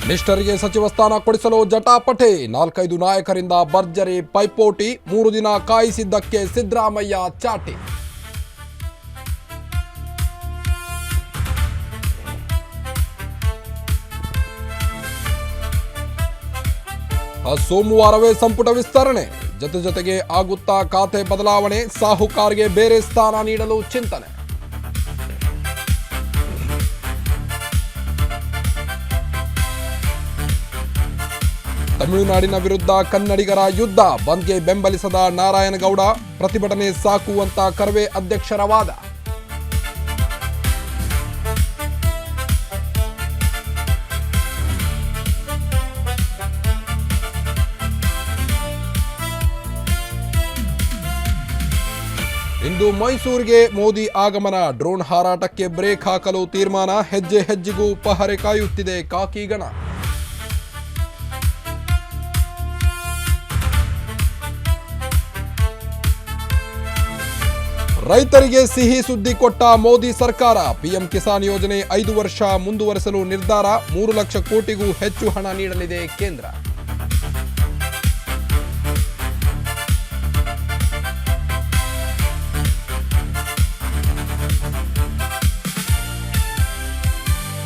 ಮಿನಿಸ್ಟರ್ಗೆ ಸಚಿವ ಸ್ಥಾನ ಕೊಡಿಸಲು ಜಟಾಪಟಿ, 4-5 ನಾಯಕರಿಂದ ಭರ್ಜರಿ ಪೈಪೋಟಿ, 3 ದಿನ ಕಾಯಿಸಿದ್ದಕ್ಕೆ ಸಿದ್ದರಾಮಯ್ಯ ಚಾಟಿ. ಸೋಮವಾರವೇ ಸಂಪುಟ ವಿಸ್ತರಣೆ, ಜೊತೆಗೆ ಆಗುತ್ತಾ ಖಾತೆ ಬದಲಾವಣೆ, ಸಾಹುಕಾರ್ಗೆ ಬೇರೆ ಸ್ಥಾನ ನೀಡಲು ಚಿಂತನೆ. ತಮಿಳುನಾಡಿನ ವಿರುದ್ಧ ಕನ್ನಡಿಗರ ಯುದ್ಧ, ಬಂದ್ಗೆ ಬೆಂಬಲಿಸದ ನಾರಾಯಣಗೌಡ, ಪ್ರತಿಭಟನೆ ಸಾಕು ಅಂತ ಕರವೇ ಅಧ್ಯಕ್ಷರ ವಾದ. ಇಂದು ಮೈಸೂರಿಗೆ ಮೋದಿ ಆಗಮನ, ಡ್ರೋನ್ ಹಾರಾಟಕ್ಕೆ ಬ್ರೇಕ್ ಹಾಕಲು ತೀರ್ಮಾನ, ಹೆಜ್ಜೆ ಹೆಜ್ಜೆಗೂ ಪಹರೆ ಕಾಯುತ್ತಿದೆ ಕಾಕಿ ಗಣ. ರೈತರಿಗೆ ಸಿಹಿ ಸುದ್ದಿ ಕೊಟ್ಟ ಮೋದಿ ಸರ್ಕಾರ, ಪಿಎಂ ಕಿಸಾನ್ ಯೋಜನೆ 5 ವರ್ಷ ಮುಂದುವರೆಸಲು ನಿರ್ಧಾರ, 3 ಲಕ್ಷ ಕೋಟಿಗೂ ಹೆಚ್ಚು ಹಣ ನೀಡಲಿದೆ ಕೇಂದ್ರ.